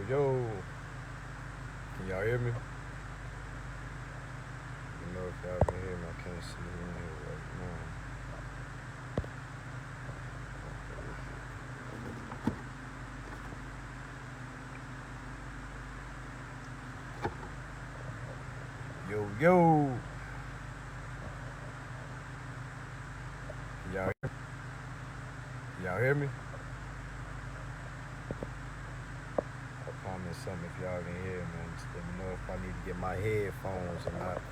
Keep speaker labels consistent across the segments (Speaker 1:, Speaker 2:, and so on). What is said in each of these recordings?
Speaker 1: Yo, can y'all hear me? You know if y'all can hear me, I can't see you in here right now. Yo, can y'all hear me? Or comment something if y'all can hear me. Just let me know if I need to get my headphones or not.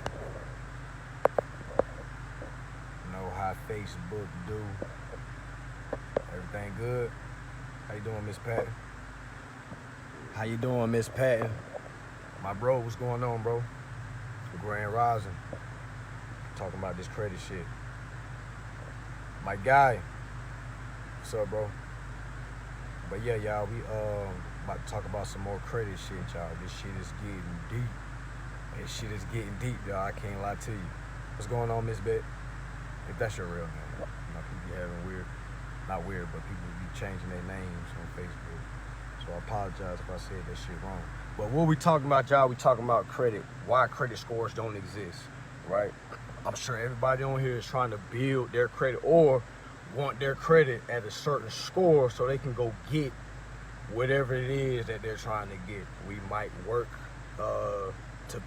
Speaker 1: Know how Facebook do. Everything good? How you doing, Miss Patton? How you doing, Miss Patton? My bro, what's going on, bro? The Grand Rising. Talking about this credit shit. My guy. What's up, bro? But yeah, y'all, we about to talk about some more credit shit, y'all. This shit is getting deep. This shit is getting deep, y'all. I can't lie to you. What's going on, Miss Bet? If that's your real name. You know, people be having weird, not weird, but people be changing their names on Facebook. So I apologize if I said that shit wrong. But what we talking about, y'all, we talking about credit. Why credit scores don't exist, right? I'm sure everybody on here is trying to build their credit or want their credit at a certain score so they can go get whatever it is that they're trying to get. We might work to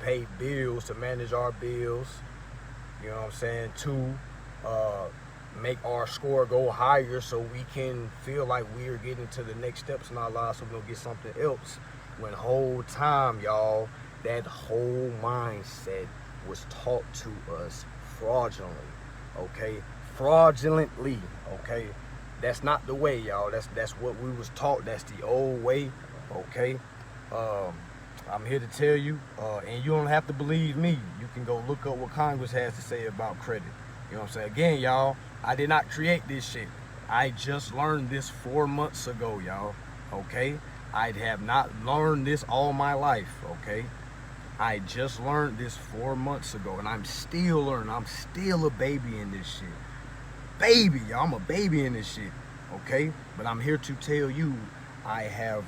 Speaker 1: pay bills, to manage our bills, you know what I'm saying, to make our score go higher so we can feel like we're getting to the next steps in our lives so we'll get something else. When whole time, y'all, that whole mindset was taught to us fraudulently, okay? Fraudulently, okay? That's not the way, y'all. That's what we was taught. That's the old way, okay? I'm here to tell you, and you don't have to believe me. You can go look up what Congress has to say about credit. You know what I'm saying? Again, y'all, I did not create this shit. I just learned this 4 months ago, y'all, okay? I have not learned this all my life, okay? I just learned this 4 months ago, and I'm still learning. I'm still a baby in this shit. Baby, y'all, I'm a baby in this shit, okay? But I'm here to tell you, I have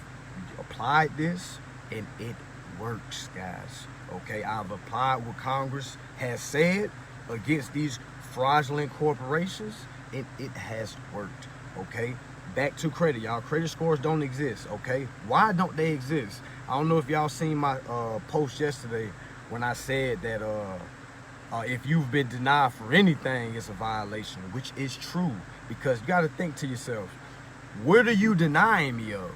Speaker 1: applied this, and it works, guys, okay? I've applied what Congress has said against these fraudulent corporations, and it has worked, okay? Back to credit, y'all. Credit scores don't exist, okay? Why don't they exist? I don't know if y'all seen my post yesterday when I said that if you've been denied for anything, it's a violation, which is true, because you got to think to yourself, what are you denying me of?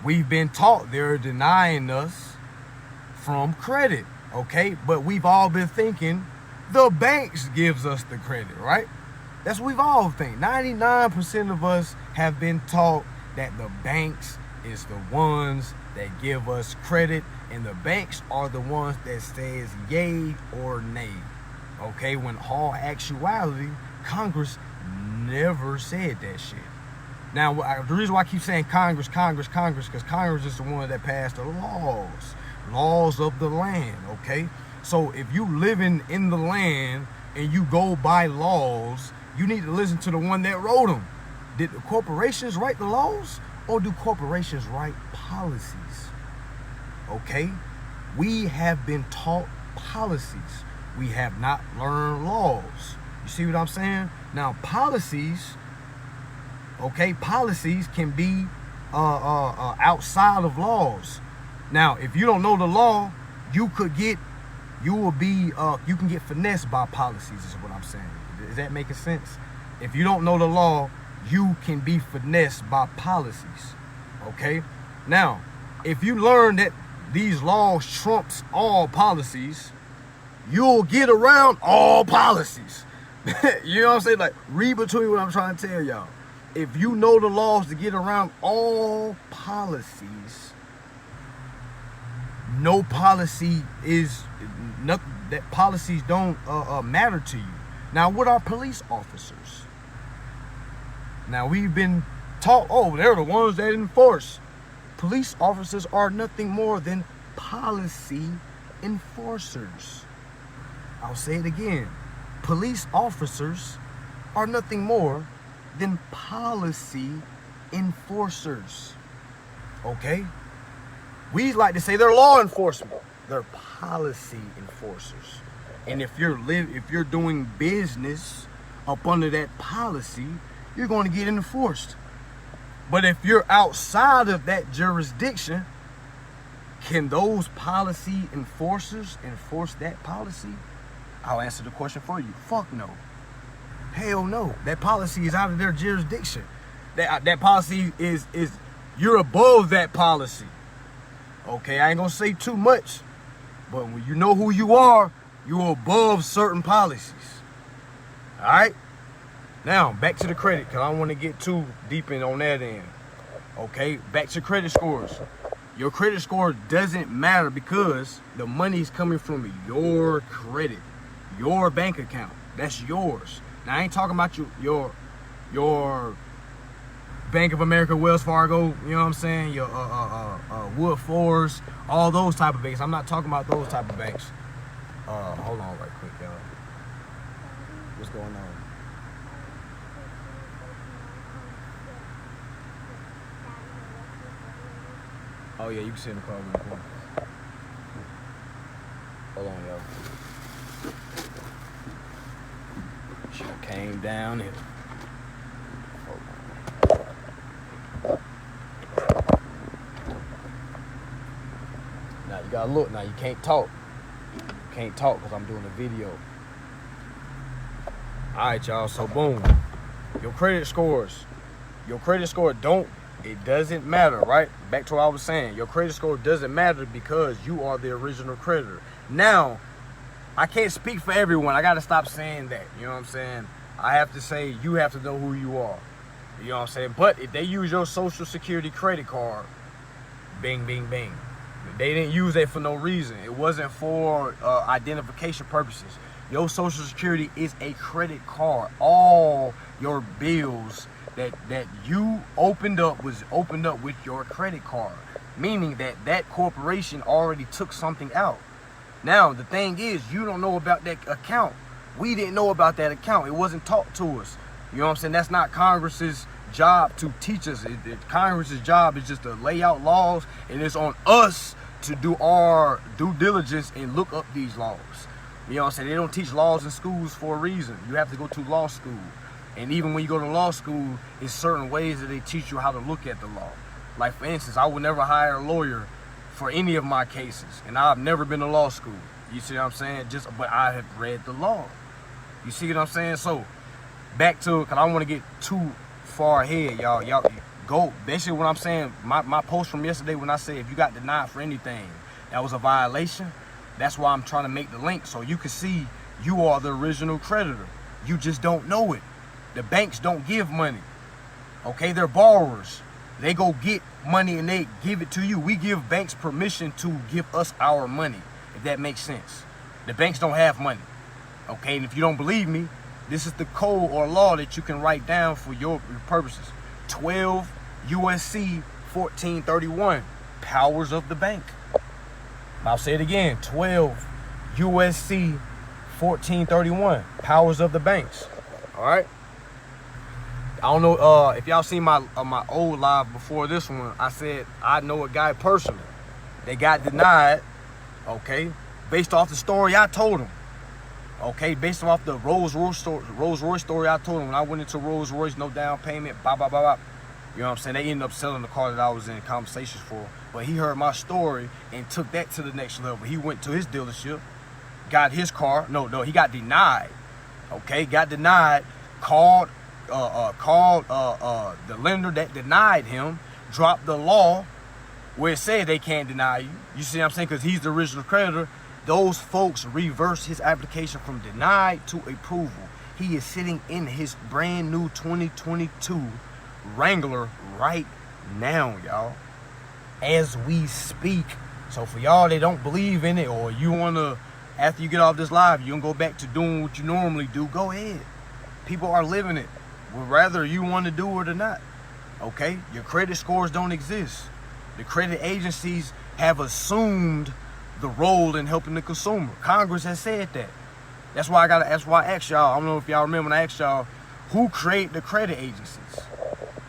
Speaker 1: We've been taught they're denying us from credit, okay? But we've all been thinking the banks gives us the credit, right? That's what we've all think. 99% of us have been taught that the banks is the ones that give us credit, and the banks are the ones that says yay or nay, okay? When all actuality, Congress never said that shit. Now, the reason why I keep saying Congress, because Congress is the one that passed the laws of the land, okay? So if you living in the land and you go by laws, you need to listen to the one that wrote them. Did the corporations write the laws, or do corporations write policies? Okay? We have been taught policies. We have not learned laws. You see what I'm saying? Now, policies, okay, policies can be outside of laws. Now, if you don't know the law, you can get finessed by policies, is what I'm saying. Is that making sense? If you don't know the law, you can be finessed by policies, okay? Now, if you learn that these laws trumps all policies, you'll get around all policies. You know what I'm saying? Like, read between what I'm trying to tell y'all. If you know the laws to get around all policies, no policy is nothing. That policies don't matter to you. Now, what are police officers? Now, we've been taught, oh, they're the ones that enforce. Police officers are nothing more than policy enforcers. I'll say it again. Police officers are nothing more than policy enforcers. Okay? We like to say they're law enforcement. They're policy enforcers. And if you're doing business up under that policy, you're going to get enforced. But if you're outside of that jurisdiction, can those policy enforcers enforce that policy? I'll answer the question for you. Fuck no. Hell no. That policy is out of their jurisdiction. That policy is you're above that policy. Okay, I ain't gonna say too much, but when you know who you are, you're above certain policies. All right? Now, back to the credit, because I don't want to get too deep in on that end. Okay, back to credit scores. Your credit score doesn't matter because the money is coming from your credit, your bank account. That's yours. Now, I ain't talking about your Bank of America, Wells Fargo, you know what I'm saying? Your Wood Forest, all those type of banks. I'm not talking about those type of banks. Hold on right quick, y'all. What's going on? Oh yeah, you can sit in the car in the corner. Hold on, y'all. Shit came down here. Now you gotta look. Now you can't talk. You can't talk because I'm doing a video. All right, y'all. So boom, your credit scores. Your credit score it doesn't matter, right? Back to what I was saying. Your credit score doesn't matter because you are the original creditor. Now, I can't speak for everyone. I gotta stop saying that. You know what I'm saying? I have to say you have to know who you are. You know what I'm saying? But if they use your Social Security credit card, bing, bing, bing. They didn't use that for no reason. It wasn't for identification purposes. Your Social Security is a credit card. All your bills that you opened up was opened up with your credit card, meaning that corporation already took something out. Now, the thing is, you don't know about that account. We didn't know about that account. It wasn't taught to us. You know what I'm saying? That's not Congress's job to teach us. Congress's job is just to lay out laws, and it's on us to do our due diligence and look up these laws. You know what I'm saying? They don't teach laws in schools for a reason. You have to go to law school. And even when you go to law school, it's certain ways that they teach you how to look at the law. Like, for instance, I would never hire a lawyer for any of my cases. And I've never been to law school. You see what I'm saying? But I have read the law. You see what I'm saying? So, back to it, because I don't want to get too far ahead, y'all. Y'all go. Basically, what I'm saying, my post from yesterday when I said if you got denied for anything, that was a violation. That's why I'm trying to make the link so you can see you are the original creditor. You just don't know it. The banks don't give money. Okay, they're borrowers. They go get money and they give it to you. We give banks permission to give us our money, if that makes sense. The banks don't have money. Okay, and if you don't believe me, this is the code or law that you can write down for your purposes. 12 USC 1431, powers of the bank. I'll say it again, 12 USC 1431, powers of the banks. All right. I don't know if y'all seen my old live before this one. I said I know a guy personally. They got denied, okay, based off the story I told him. Okay, based off the Rolls Royce story I told him. When I went into Rolls Royce, no down payment, blah, blah, blah, blah. You know what I'm saying? They ended up selling the car that I was in conversations for. But he heard my story and took that to the next level. He went to his dealership, got his car. No, he got denied. Okay, got denied, called the lender that denied him, dropped the law where it said they can't deny you. You see what I'm saying? Because he's the original creditor. Those folks reversed his application from denied to approval. He is sitting in his brand new 2022 Wrangler right now, y'all, as we speak. So for y'all that don't believe in it, or you want to, after you get off this live, you can go back to doing what you normally do, go ahead. People are living it, whether you want to do it or not. Okay, your credit scores don't exist. The credit agencies have assumed the role in helping the consumer. Congress has said that. That's why I asked y'all. I don't know if y'all remember when I asked y'all, who create the credit agencies?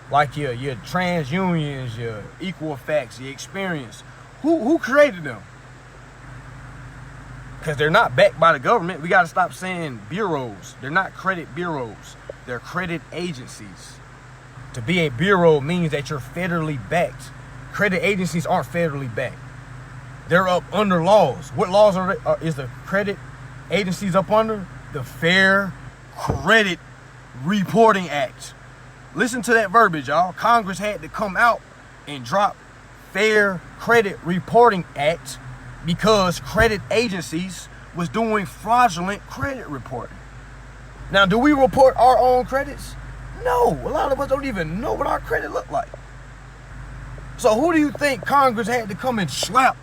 Speaker 1: Like your TransUnions, your Equifax, your Experience. Who created them? Because they're not backed by the government. We got to stop saying bureaus. They're not credit bureaus. They're credit agencies. To be a bureau means that you're federally backed. Credit agencies aren't federally backed. They're up under laws. What laws is the credit agencies up under? The Fair Credit Reporting Act. Listen to that verbiage, y'all. Congress had to come out and drop Fair Credit Reporting Act because credit agencies was doing fraudulent credit reporting. Now, do we report our own credits? No, a lot of us don't even know what our credit look like. So who do you think Congress had to come and slap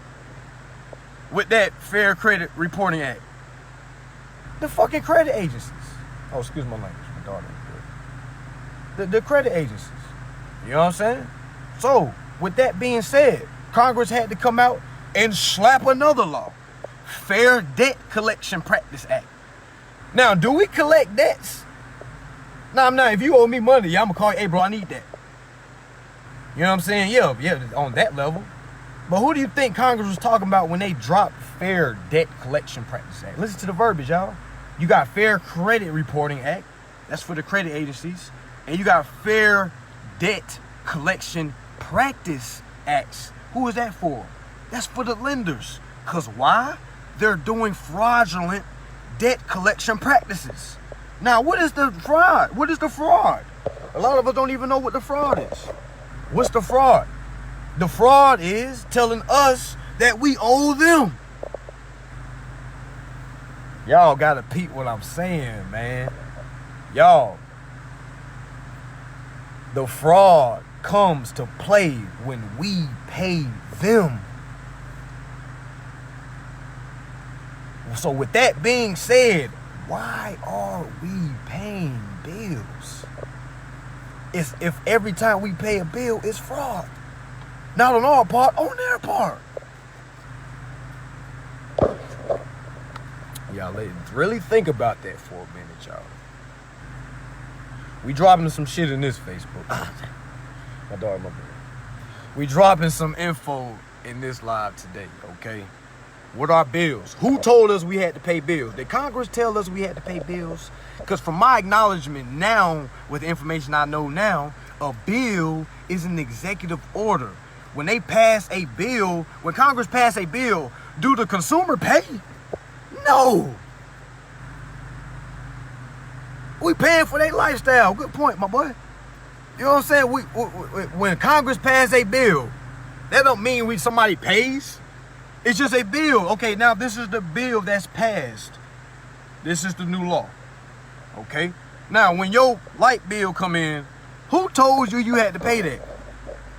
Speaker 1: with that Fair Credit Reporting Act? The fucking credit agencies. Oh, excuse my language, my daughter. The credit agencies. You know what I'm saying? So, with that being said, Congress had to come out and slap another law. Fair Debt Collection Practice Act. Now, do we collect debts? Nah, if you owe me money, I'm gonna call you, hey bro, I need that. You know what I'm saying? Yeah, on that level. But who do you think Congress was talking about when they dropped Fair Debt Collection Practice Act? Listen to the verbiage, y'all. You got Fair Credit Reporting Act. That's for the credit agencies. And you got Fair Debt Collection Practice Acts. Who is that for? That's for the lenders. Because why? They're doing fraudulent debt collection practices. Now, what is the fraud? What is the fraud? A lot of us don't even know what the fraud is. What's the fraud? The fraud is telling us that we owe them. Y'all gotta peep what I'm saying, man. Y'all, the fraud comes to play when we pay them. So with that being said, why are we paying bills? It's if every time we pay a bill, it's fraud. Not on our part, on their part. Y'all really think about that for a minute, y'all. We dropping some shit in this Facebook. My daughter, my boy. We dropping some info in this live today, okay? What are bills? Who told us we had to pay bills? Did Congress tell us we had to pay bills? Because from my acknowledgement now, with the information I know now, a bill is an executive order. When they pass a bill, when Congress pass a bill, do the consumer pay? No. We paying for their lifestyle. Good point, my boy. You know what I'm saying? When Congress pass a bill, that don't mean somebody pays. It's just a bill. Okay, now this is the bill that's passed. This is the new law. Okay? Now, when your light bill come in, who told you had to pay that?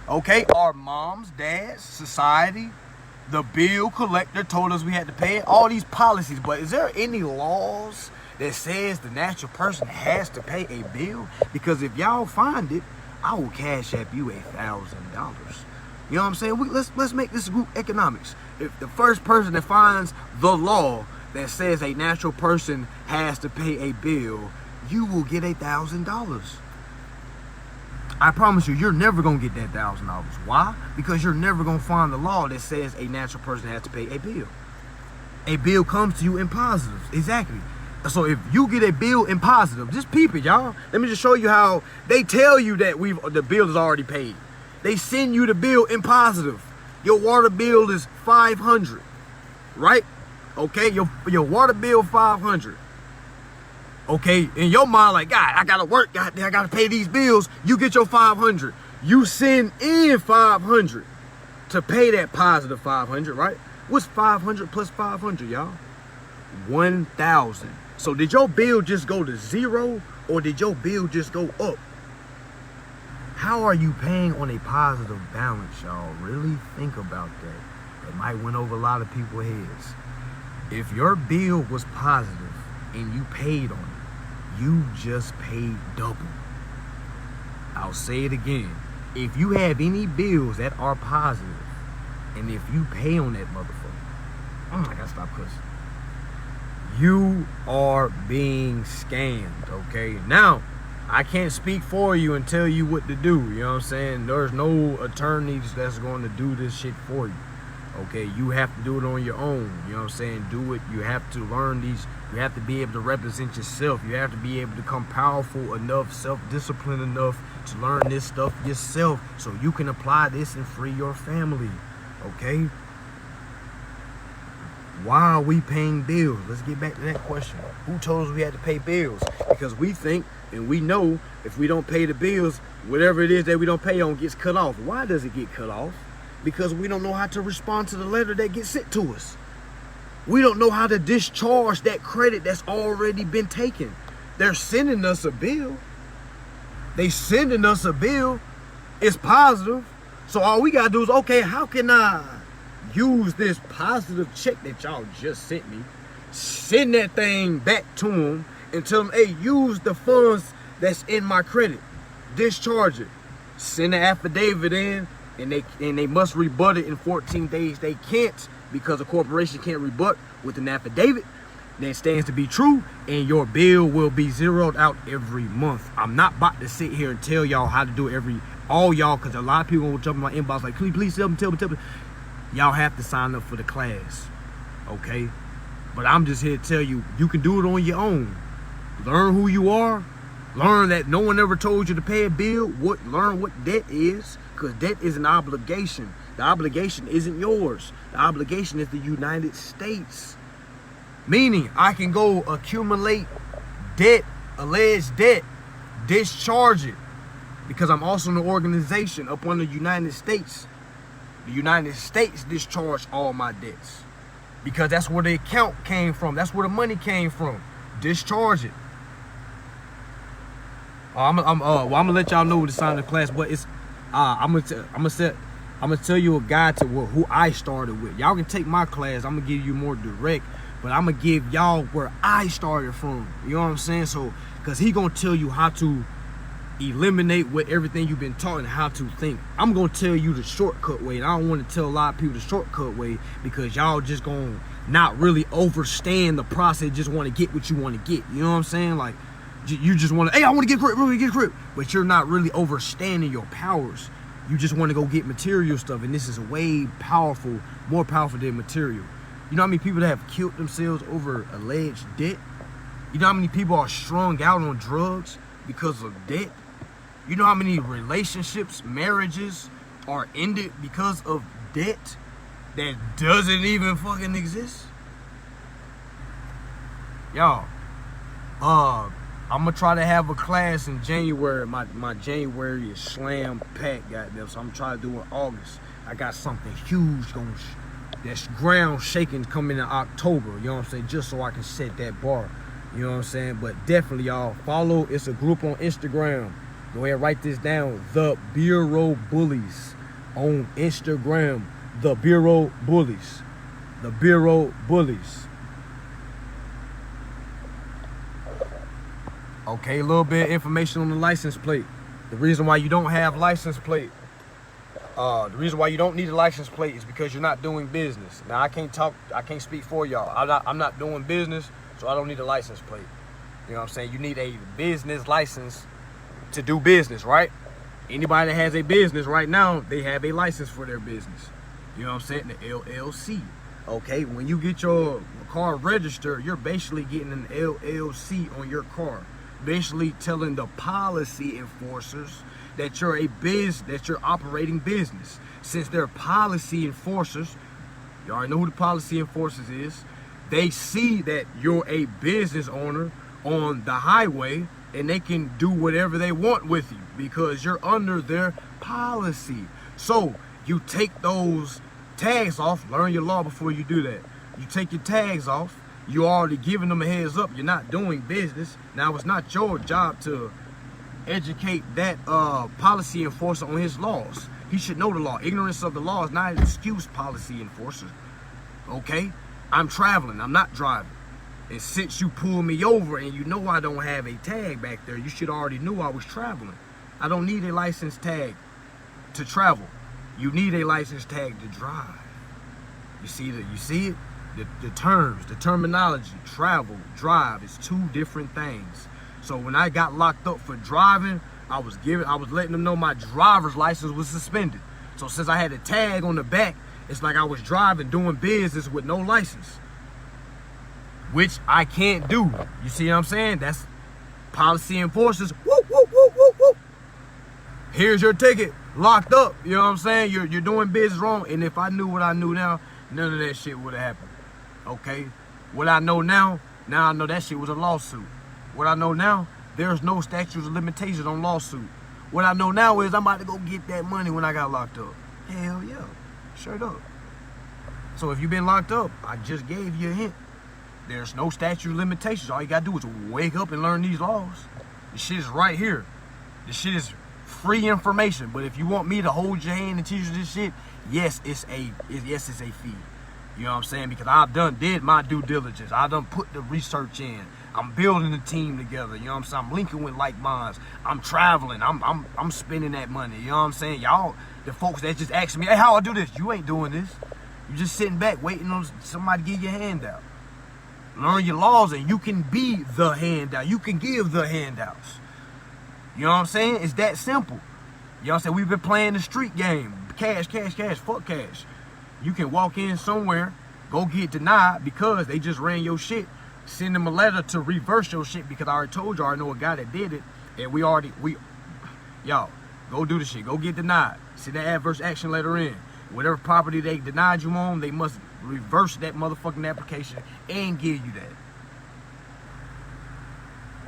Speaker 1: Okay, our moms, dads, society, the bill collector told us we had to pay it. All these policies, but is there any laws that says the natural person has to pay a bill? Because if y'all find it, I will cash app you $1,000. You know what I'm saying? Let's make this group economics. If the first person that finds the law that says a natural person has to pay a bill, you will get $1,000. I promise you, you're never gonna get that $1,000. Why? Because you're never gonna find the law that says a natural person has to pay a bill. A bill comes to you in positives. Exactly. So if you get a bill in positive, just peep it, y'all. Let me just show you how they tell you that the bill is already paid. They send you the bill in positive. Your water bill is $500, right? Okay, your water bill $500. Okay, in your mind, like, God, I gotta work, God, I gotta pay these bills. You get your $500. You send in $500 to pay that positive $500, right? What's 500 plus 500, y'all? 1,000. So did your bill just go to zero, or did your bill just go up? How are you paying on a positive balance, y'all? Really think about that. That might went over a lot of people's heads. If your bill was positive and you paid on it, you just paid double. I'll say it again. If you have any bills that are positive, and if you pay on that motherfucker, I gotta stop cussing. You are being scammed, okay? Now, I can't speak for you and tell you what to do, you know what I'm saying? There's no attorneys that's going to do this shit for you. Okay, you have to do it on your own. You know what I'm saying? Do it. You have to learn these. You have to be able to represent yourself. You have to be able to become powerful enough, self-disciplined enough to learn this stuff yourself so you can apply this and free your family. Okay? Why are we paying bills? Let's get back to that question. Who told us we had to pay bills? Because we think and we know if we don't pay the bills, whatever it is that we don't pay on gets cut off. Why does it get cut off? Because we don't know how to respond to the letter that gets sent to us. We don't know how to discharge that credit that's already been taken. They're sending us a bill. They sending us a bill. It's positive. So all we gotta do is, okay, how can I use this positive check that y'all just sent me, send that thing back to them and tell them, hey, use the funds that's in my credit, discharge it, send the affidavit in, and they must rebut it in 14 days. They can't, because a corporation can't rebut with an affidavit that stands to be true, and your bill will be zeroed out every month. I'm not about to sit here and tell y'all how to do it all y'all, because a lot of people will jump in my inbox like, please tell me. Y'all have to sign up for the class, okay? But I'm just here to tell you, you can do it on your own. Learn who you are. Learn that no one ever told you to pay a bill. Learn what debt is, because debt is an obligation. The obligation isn't yours. The obligation is the United States. Meaning, I can go accumulate debt, alleged debt, discharge it, because I'm also an organization up under the United States. The United States discharged all my debts because that's where the account came from. That's where the money came from. Discharge it. I'm gonna let y'all know to sign the class, but it's I'm gonna tell you a guide to who I started with. Y'all can take my class. I'm gonna give you more direct, but I'm gonna give y'all where I started from. You know what I'm saying? So, cause he gonna tell you how to eliminate what everything you've been taught and how to think. I'm gonna tell you the shortcut way, and I don't want to tell a lot of people the shortcut way because y'all just gonna not really understand the process. Just want to get what you want to get. You know what I'm saying? Like you just want to, hey, I want to get crib, but you're not really understanding your powers. You just want to go get material stuff, and this is way powerful, more powerful than material. You know how many people that have killed themselves over alleged debt? You know how many people are strung out on drugs because of debt? You know how many relationships, marriages are ended because of debt that doesn't even fucking exist? Y'all, I'm gonna try to have a class in January. My January is slam packed, goddamn. So I'm trying to do it in August. I got something huge that's ground shaking coming in October. You know what I'm saying? Just so I can set that bar. You know what I'm saying? But definitely, y'all, follow. It's a group on Instagram. Go ahead, write this down. The Bureau Bullies on Instagram. The Bureau Bullies. The Bureau Bullies. Okay, a little bit of information on the license plate. The reason why you don't have license plate, the reason why you don't need a license plate is because you're not doing business. Now, I can't speak for y'all. I'm not doing business, so I don't need a license plate. You know what I'm saying? You need a business license to do business, right? Anybody that has a business right now, they have a license for their business. You know what I'm saying? The LLC. Okay, when you get your car registered, you're basically getting an LLC on your car. Basically telling the policy enforcers that you're that you're operating business. Since they're policy enforcers, you already know who the policy enforcers is. They see that you're a business owner on the highway, and they can do whatever they want with you because you're under their policy. So you take those tags off. Learn your law before you do that. You take your tags off. You already giving them a heads up. You're not doing business. Now, it's not your job to educate that policy enforcer on his laws. He should know the law. Ignorance of the law is not an excuse, policy enforcer. Okay? I'm traveling. I'm not driving. And since you pulled me over and you know I don't have a tag back there, you should already knew I was traveling. I don't need a license tag to travel. You need a license tag to drive. You see it? The terms, the terminology, travel, drive, is two different things. So when I got locked up for driving, I was letting them know my driver's license was suspended. So since I had a tag on the back It's like I was driving, doing business with no license, which I can't do. You see what I'm saying? That's policy enforcers. Whoop, whoop, whoop, whoop, whoop. Here's your ticket, locked up. You know what I'm saying? You're doing business wrong. And if I knew what I knew now, none of that shit would have happened. Okay? What I know now I know that shit was a lawsuit. What I know now, there's no statute of limitations on lawsuit. What I know now is I'm about to go get that money when I got locked up. Hell yeah. Straight up. So if you've been locked up, I just gave you a hint. There's no statute of limitations. All you gotta do is wake up and learn these laws. This shit is right here. This shit is free information. But if you want me to hold your hand and teach you this shit, yes, it's a fee. You know what I'm saying? Because I've did my due diligence. I done put the research in. I'm building a team together. You know what I'm saying? I'm linking with like minds. I'm traveling. I'm spending that money. You know what I'm saying? Y'all, the folks that just ask me, hey, how I do this? You ain't doing this. You just sitting back waiting on somebody to give you a handout. Learn your laws and you can be the handout. You can give the handouts. You know what I'm saying? It's that simple. You know what I'm saying? We've been playing the street game. Cash, cash, cash, fuck cash. You can walk in somewhere, go get denied because they just ran your shit. Send them a letter to reverse your shit because I already told you, I already know a guy that did it. And y'all, go do the shit. Go get denied. Send that adverse action letter in. Whatever property they denied you on, they must reverse that motherfucking application and give you that.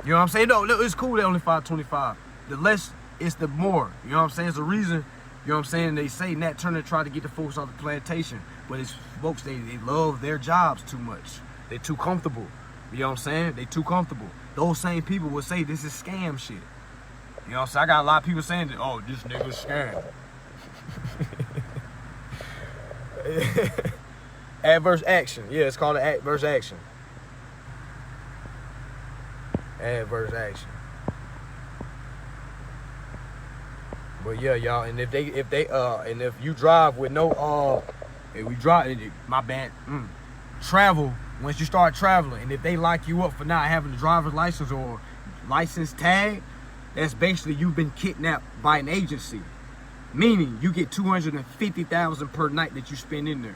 Speaker 1: You know what I'm saying? No, it's cool that only $525. The less, it's the more. You know what I'm saying? It's a reason, you know what I'm saying? They say Nat Turner tried to get the folks off the plantation, but it's folks, they love their jobs too much. They're too comfortable. You know what I'm saying? They too comfortable. Those same people will say this is scam shit. You know what I'm saying? I got a lot of people saying that, oh, this nigga's scam. Adverse action. Yeah, it's called an adverse action. Adverse action. But yeah, y'all, and if you drive with no travel, once you start traveling, and if they lock you up for not having a driver's license or license tag, that's basically you've been kidnapped by an agency. Meaning you get $250,000 per night that you spend in there.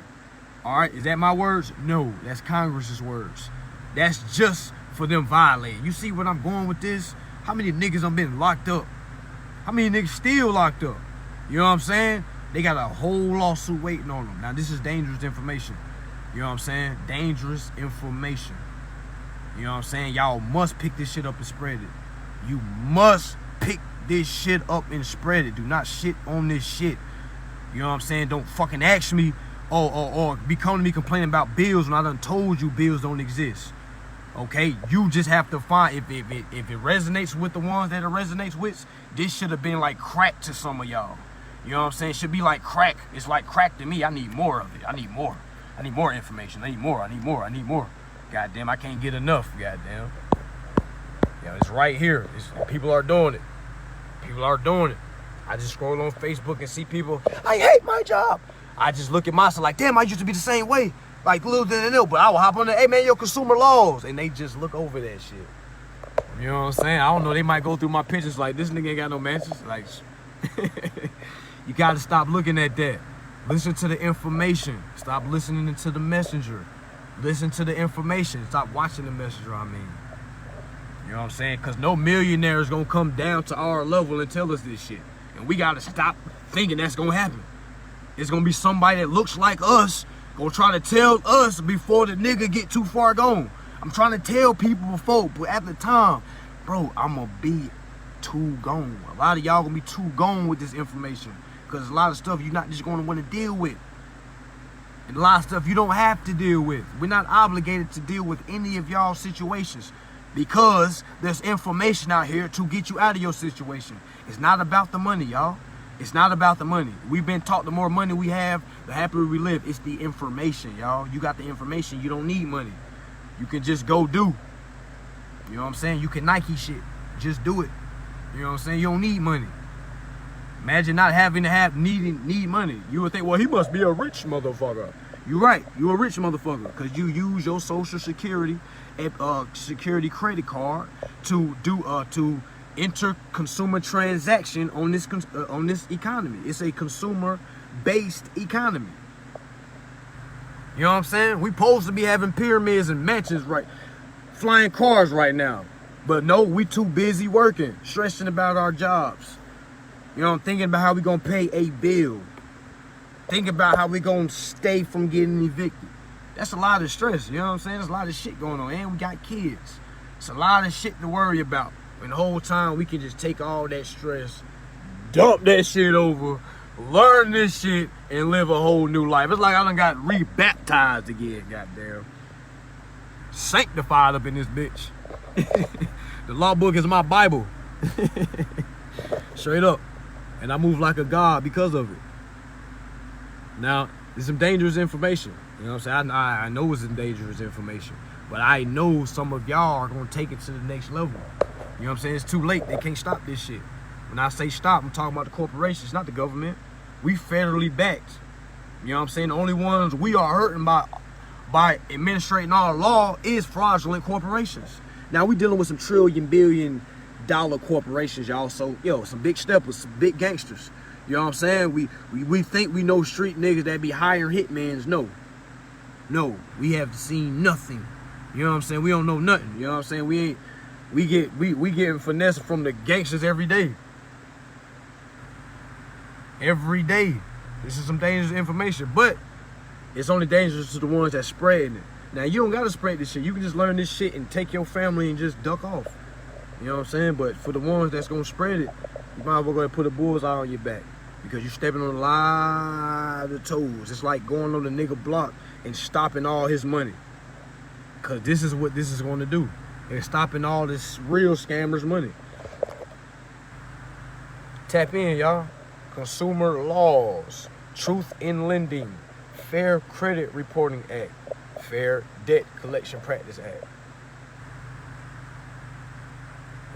Speaker 1: All right, is that my words? No, that's Congress's words. That's just for them violating. You see what I'm going with this? How many niggas have been locked up? How many niggas still locked up? You know what I'm saying? They got a whole lawsuit waiting on them. Now this is dangerous information. You know what I'm saying? Dangerous information. You know what I'm saying? Y'all must pick this shit up and spread it. You must pick this shit up and spread it. Do not shit on this shit. You know what I'm saying? Don't fucking ask me or be coming to me complaining about bills when I done told you bills don't exist. Okay? You just have to find, if it resonates with the ones that it resonates with, this should have been like crack to some of y'all. You know what I'm saying? It should be like crack. It's like crack to me. I need more of it. I need more. I need more information. I need more. I need more. I need more. Goddamn, I can't get enough. Goddamn. Yeah, it's right here. People are doing it. People are doing it. I just scroll on Facebook and see people, I hate my job. I just look at myself like, damn, I used to be the same way. Like, little did they know, but I will hop on there, hey man, your consumer laws. And they just look over that shit. You know what I'm saying? I don't know, they might go through my pictures like, this nigga ain't got no matches. Like, you gotta stop looking at that. Listen to the information. Stop listening to the messenger. Listen to the information. Stop watching the messenger, I mean. You know what I'm saying? Because no millionaire is going to come down to our level and tell us this shit. And we got to stop thinking that's going to happen. It's going to be somebody that looks like us going to try to tell us before the nigga get too far gone. I'm trying to tell people before, but at the time, bro, I'm going to be too gone. A lot of y'all going to be too gone with this information. Because a lot of stuff you're not just going to want to deal with. And a lot of stuff you don't have to deal with. We're not obligated to deal with any of y'all's situations. Because there's information out here to get you out of your situation. It's not about the money, y'all. It's not about the money. We've been taught the more money we have, the happier we live. It's the information, y'all. You got the information. You don't need money. You can just go do. You know what I'm saying? You can Nike shit. Just do it. You know what I'm saying? You don't need money. Imagine not having to need money. You would think, well, he must be a rich motherfucker. You're right. You're a rich motherfucker because you use your Social Security security credit card to enter consumer transaction on this economy. It's a consumer-based economy. You know what I'm saying? We supposed to be having pyramids and mansions, right? Flying cars right now. But no, we too busy working, stressing about our jobs. You know, I'm thinking about how we gonna pay a bill. Think about how we gonna stay from getting evicted. That's a lot of stress, you know what I'm saying? There's a lot of shit going on, and we got kids. It's a lot of shit to worry about. And the whole time we can just take all that stress, dump that shit over, learn this shit, and live a whole new life. It's like I done got re-baptized again, goddamn. Sanctified up in this bitch. The law book is my Bible. Straight up. And I move like a god because of it. Now, there's some dangerous information. You know what I'm saying? I know it's some dangerous information. But I know some of y'all are going to take it to the next level. You know what I'm saying? It's too late. They can't stop this shit. When I say stop, I'm talking about the corporations, not the government. We federally backed. You know what I'm saying? The only ones we are hurting by administrating our law is fraudulent corporations. Now, we dealing with some $1 trillion corporations, y'all. So, some big steppers, some big gangsters. You know what I'm saying? We think we know street niggas that be hiring hitmans. No, we have seen nothing. You know what I'm saying? We don't know nothing. You know what I'm saying? We getting finesse from the gangsters every day. Every day. This is some dangerous information, but it's only dangerous to the ones that spreading it. Now, you don't gotta spread this shit. You can just learn this shit and take your family and just duck off. You know what I'm saying? But for the ones that's gonna spread it, you might as well go ahead and put a bullseye on your back, because you're stepping on a lot of toes. It's like going on the nigga block and stopping all his money. Because this is what this is going to do. It's stopping all this real scammers' money. Tap in, y'all. Consumer laws, truth in lending, Fair Credit Reporting Act, Fair Debt Collection Practice Act.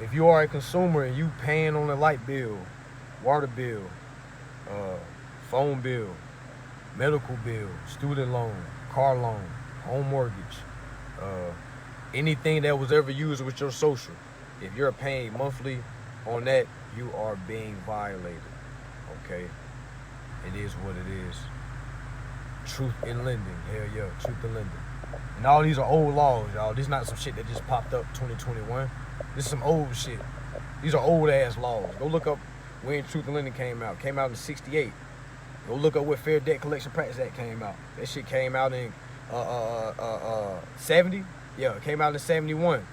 Speaker 1: If you are a consumer and you paying on a light bill, water bill, phone bill, medical bill, student loan, car loan, home mortgage, anything that was ever used with your social, if you're paying monthly on that, you are being violated. Okay? It is what it is. Truth in lending. Hell yeah, truth in lending. And all these are old laws, y'all. This is not some shit that just popped up 2021. This is some old shit. These are old ass laws. Go look up when Truth in Lending came out. Came out in '68. Go look up what Fair Debt Collection Practice Act came out. That shit came out in 70. Yeah, it came out in 71.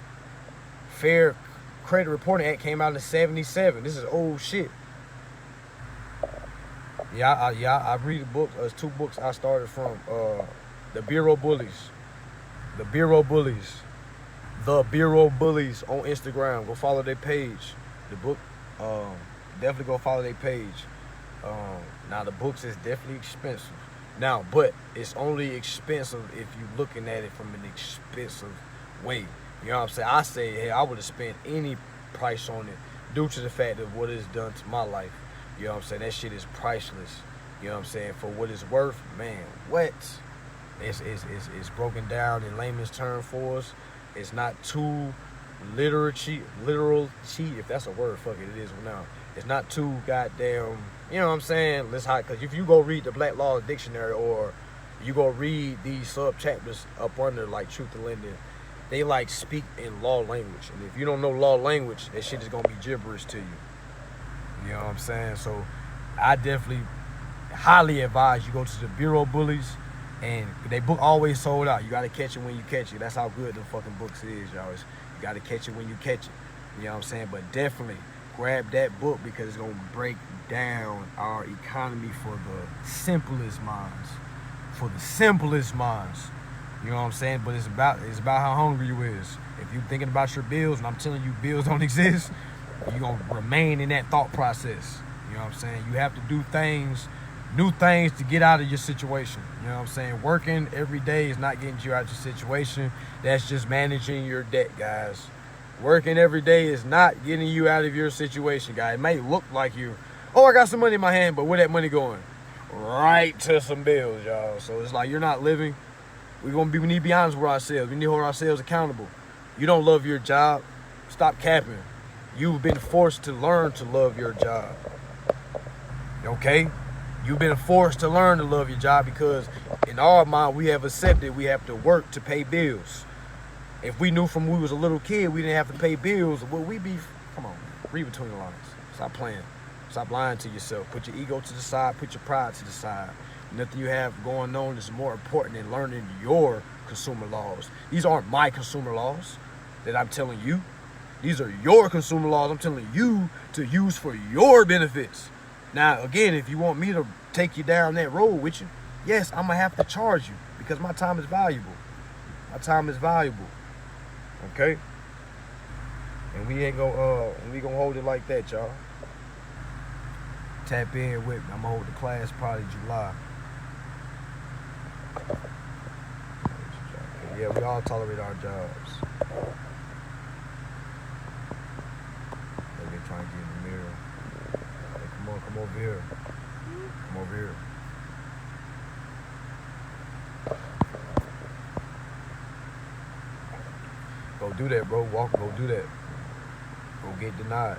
Speaker 1: Fair Credit Reporting Act came out in 77. This is old shit. I read the books. There's 2 books I started from. The Bureau Bullies. The Bureau Bullies. The Bureau Bullies on Instagram. Go follow their page. The book, definitely go follow their page. Now the books is definitely expensive. Now, but it's only expensive if you're looking at it from an expensive way. You know what I'm saying? I say, hey, I would have spent any price on it due to the fact of what it's done to my life. You know what I'm saying? That shit is priceless. You know what I'm saying? For what it's worth, man, what? It's broken down in layman's term for us. It's not too literal cheat, if that's a word, fuck it, it is now. It's not too goddamn, you know what I'm saying? Let's hide, because if you go read the Black Law Dictionary, or you go read these sub-chapters up under, like Truth in Lending, they like speak in law language. And if you don't know law language, that shit is gonna be gibberish to you. You know what I'm saying? So I definitely highly advise you go to the Bureau Bullies, and they book always sold out. You gotta catch it when you catch it. That's how good the fucking books is, y'all. You gotta catch it when you catch it. You know what I'm saying? But definitely grab that book, because it's gonna break down our economy for the simplest minds. For the simplest minds. You know what I'm saying? But it's about how hungry you is. If you're thinking about your bills, and I'm telling you bills don't exist, you're gonna remain in that thought process. You know what I'm saying? You have to do things, new things, to get out of your situation. You know what I'm saying? Working every day is not getting you out of your situation. That's just managing your debt, guys. Working every day is not getting you out of your situation, guys. It may look like you, oh, I got some money in my hand, but where that money going? Right to some bills, y'all. So it's like you're not living. We need to be honest with ourselves. We need to hold ourselves accountable. You don't love your job, stop capping. You've been forced to learn to love your job. Okay? You've been forced to learn to love your job because in our mind, we have accepted we have to work to pay bills. If we knew from we was a little kid we didn't have to pay bills, would we be, come on, read between the lines. Stop playing. Stop lying to yourself. Put your ego to the side. Put your pride to the side. Nothing you have going on is more important than learning your consumer laws. These aren't my consumer laws that I'm telling you. These are your consumer laws I'm telling you to use for your benefits. Now, again, if you want me to take you down that road with you, yes, I'm going to have to charge you because my time is valuable. My time is valuable. Okay? And we ain't gonna hold it like that, y'all. Tap in with me. I'm gonna hold the class probably July. Yeah, we all tolerate our jobs. They're trying to get in the mirror. Hey, come over here. Come over here. Go do that, bro. Go do that. Go get denied.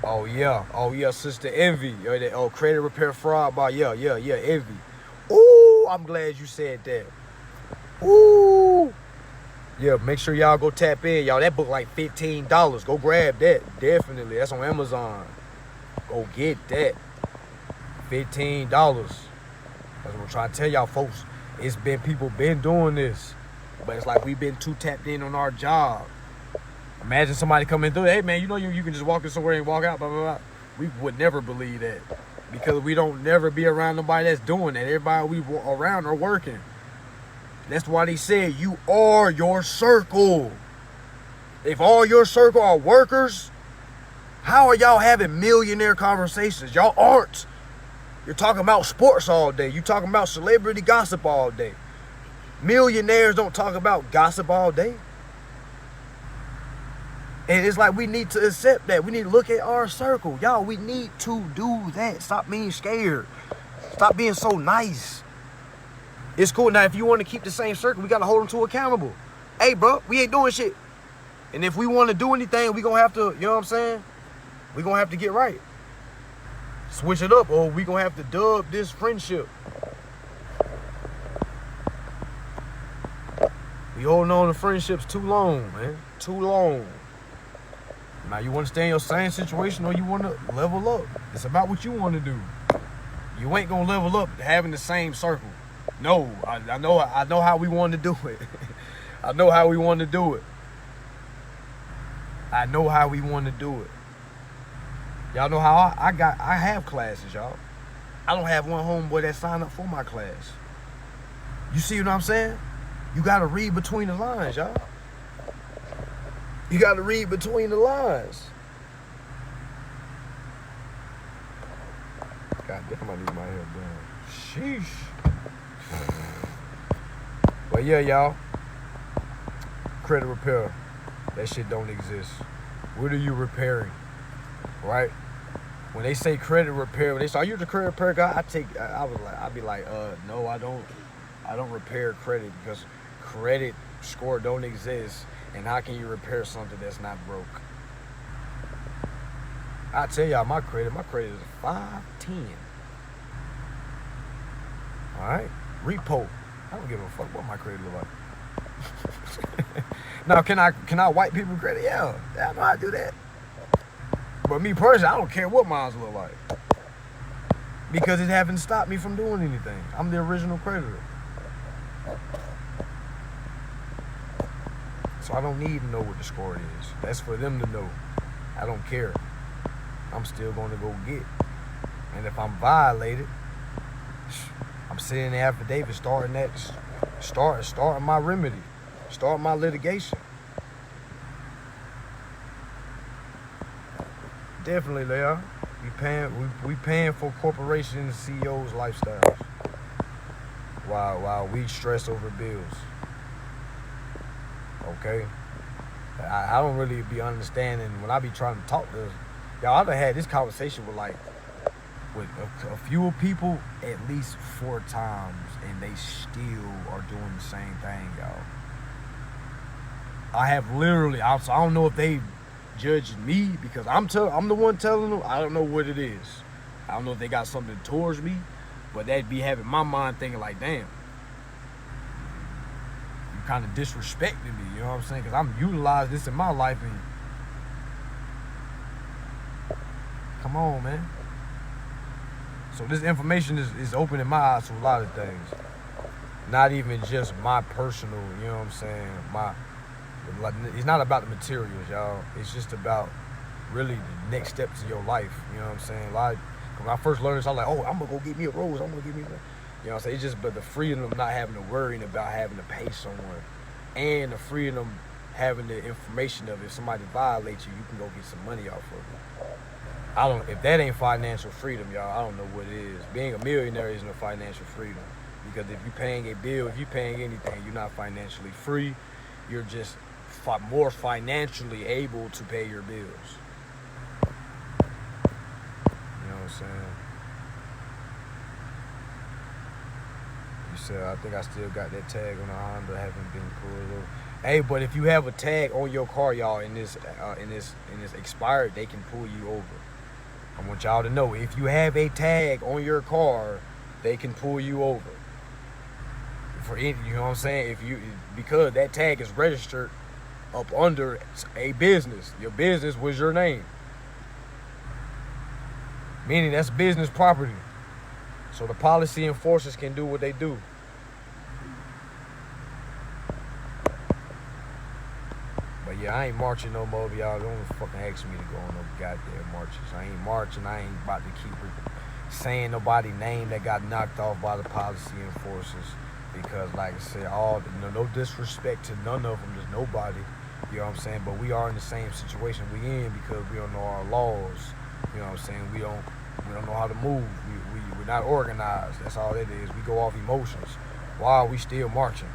Speaker 1: Oh yeah, Sister Envy. Oh, credit repair fraud by Envy. Ooh, I'm glad you said that. Ooh. Yeah, make sure y'all go tap in. Y'all, that book like $15. Go grab that. Definitely. That's on Amazon. Go get that. $15. That's what I'm trying to tell y'all folks. It's been people been doing this. But it's like we've been too tapped in on our job. Imagine somebody coming through, hey man, you know you can just walk in somewhere and walk out, blah, blah, blah. We would never believe that. Because we don't never be around nobody that's doing that. Everybody we around are working. That's why they said you are your circle. If all your circle are workers, how are y'all having millionaire conversations? Y'all aren't. You're talking about sports all day. You're talking about celebrity gossip all day. Millionaires don't talk about gossip all day. And it's like we need to accept that. We need to look at our circle. Y'all, we need to do that. Stop being scared. Stop being so nice. It's cool. Now, if you want to keep the same circle, we got to hold them to accountable. Hey, bro, we ain't doing shit. And if we want to do anything, we going to have to, you know what I'm saying? We going to have to get right. Switch it up, or we going to have to dub this friendship. We holding on to friendships too long, man. Too long. Now, you want to stay in your same situation or you want to level up. It's about what you want to do. You ain't going to level up having the same circle. No, I know how we want to do it. I know how we want to do it. I know how we want to do it. Y'all know how I have classes, y'all. I don't have one homeboy that signed up for my class. You see what I'm saying? You got to read between the lines, y'all. You got to read between the lines. God damn, I need my hair done. Sheesh. But yeah, y'all. Credit repair. That shit don't exist. What are you repairing? Right? When they say credit repair, when they say, are you the credit repair guy? I'd be like, no, I don't repair credit because credit score don't exist. And how can you repair something that's not broke? I tell y'all, my credit is 510. All right, repo. I don't give a fuck what my credit look like. Now, can I wipe people credit? Yeah, I know how to do that. But me personally, I don't care what mine look like because it haven't stopped me from doing anything. I'm the original creditor. So I don't need to know what the score is. That's for them to know. I don't care. I'm still going to go get. And if I'm violated, I'm sitting the affidavit, starting my remedy, starting my litigation. Definitely, they are. We paying for corporations, CEOs' lifestyles, while we stress over bills. Okay, I don't really be understanding when I be trying to talk to y'all. I've had this conversation with a few people at least 4 times, and they still are doing the same thing, y'all. I have literally, I don't know if they judging me because I'm the one telling them. I don't know what it is. I don't know if they got something towards me, but that'd be having my mind thinking like, damn, you kind of disrespecting me, you know what I'm saying? Because I'm utilizing this in my life, and come on, man. So this information is opening my eyes to a lot of things. Not even just my personal, you know what I'm saying? It's not about the materials, y'all. It's just about really the next steps of your life, you know what I'm saying? When I first learned this, I was like, oh, I'm gonna go get me a rose, I'm gonna get me a, you know what I'm saying? It's just, but the freedom of not having to worry about having to pay someone, and the freedom having the information of if somebody violates you, you can go get some money off of it. If that ain't financial freedom, y'all, I don't know what it is. Being a millionaire isn't a financial freedom, because if you're paying a bill, if you're paying anything, you're not financially free. You're just more financially able to pay your bills. You know what I'm saying? You said, I think I still got that tag on the Honda, haven't been pulled over. Hey, but if you have a tag on your car, y'all, in this expired, they can pull you over. I want y'all to know, if you have a tag on your car, they can pull you over. For any, you know what I'm saying? Because that tag is registered up under a business. Your business was your name. Meaning that's business property. So the policy enforcers can do what they do. But yeah, I ain't marching no more, y'all. Don't fucking ask me to go on no goddamn marches. I ain't marching. I ain't about to keep saying nobody's name that got knocked off by the policy enforcers. Because, like I said, no disrespect to none of them, there's nobody, you know what I'm saying? But we are in the same situation we in because we don't know our laws, you know what I'm saying? We don't know how to move. We're not organized. That's all it is. We go off emotions. Why are we still marching?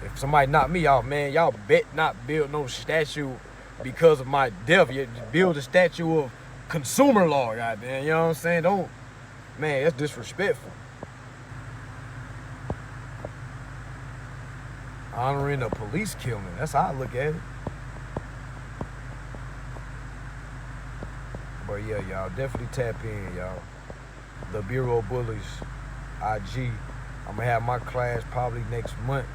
Speaker 1: If somebody knock me off, man, y'all bet not build no statue because of my death. You build a statue of consumer law, goddamn, you know what I'm saying? Don't. Man, that's disrespectful. Honoring a police killing. That's how I look at it. But yeah, y'all, definitely tap in, y'all. The Bureau of Bullies, IG. I'm gonna have my class probably next month.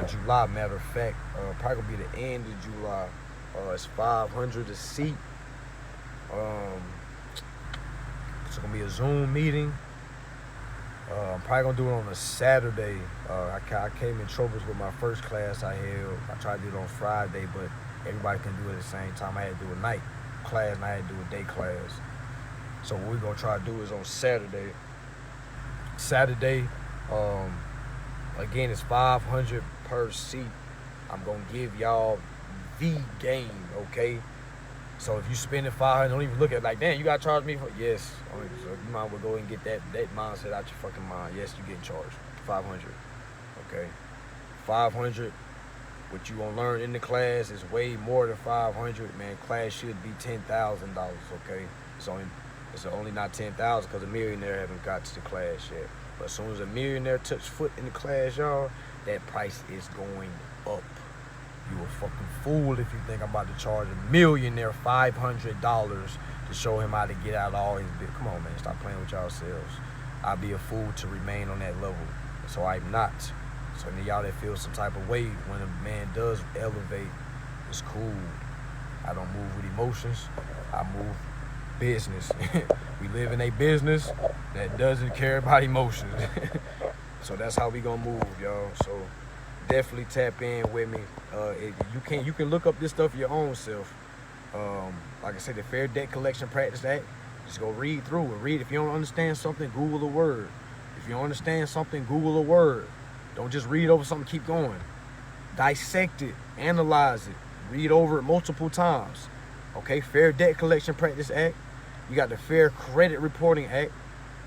Speaker 1: July, matter of fact. Probably gonna be the end of July. It's $500 a seat. It's gonna be a Zoom meeting. I'm probably gonna do it on a Saturday. I came in troubles with my first class I held. I tried to do it on Friday, but everybody can do it at the same time. I had to do a night class and I had to do a day class. So what we're gonna try to do is on Saturday. Again, it's $500 per seat. I'm gonna give y'all the game, okay? So if you spending $500, don't even look at it like, damn, you gotta charge me for, yes. So you might well go and get that mindset out your fucking mind. Yes, you getting charged $500, okay? $500. What you gonna learn in the class is way more than $500, man. Class should be $10,000, okay? It's only not $10,000 because a millionaire haven't got to the class yet. But as soon as a millionaire touch foot in the class, y'all, that price is going up. You a fucking fool if you think I'm about to charge a millionaire $500 to show him how to get out of all his bit. Come on, man, stop playing with y'all selves. I'd be a fool to remain on that level. So I'm not. So y'all that feel some type of way when a man does elevate, it's cool. I don't move with emotions. I move business. We live in a business that doesn't care about emotions. So that's how we gonna move, y'all. So definitely tap in with me. You can look up this stuff your own self. Like I said, the Fair Debt Collection Practice Act. Just go read through it. Read. If you don't understand something, Google the word. If you don't understand something, Google a word. Don't just read over something, keep going. Dissect it, analyze it, read over it multiple times. Okay, Fair Debt Collection Practice Act. You got the Fair Credit Reporting Act,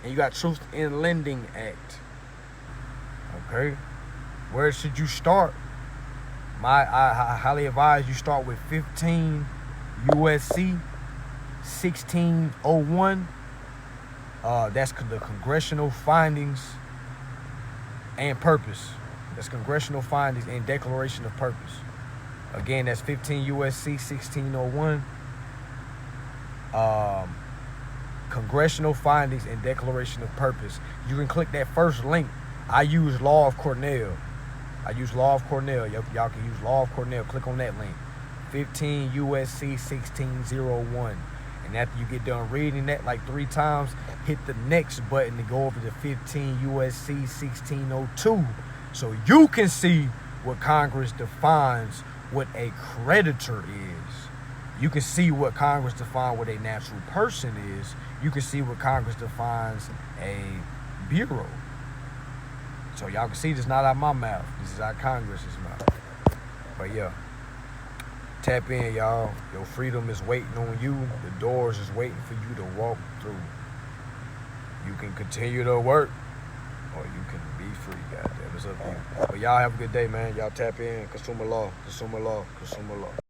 Speaker 1: and you got Truth in Lending Act. Okay, where should you start? I highly advise you start with 15 USC 1601. That's the congressional findings and purpose. That's congressional findings and declaration of purpose. Again, that's 15 USC 1601. Congressional findings and declaration of purpose. You can click that first link. I use Law of Cornell. Y'all can use Law of Cornell. Click on that link. 15 USC 1601. And after you get done reading that like 3 times, hit the next button to go over to 15 USC 1602. So you can see what Congress defines what a creditor is. You can see what Congress defines what a natural person is. You can see what Congress defines a bureau. So y'all can see this not out my mouth. This is out Congress's mouth. But yeah, tap in, y'all. Your freedom is waiting on you. The doors is waiting for you to walk through. You can continue to work, or you can be free. Goddamn, it's up to you. But y'all have a good day, man. Y'all tap in. Consumer law.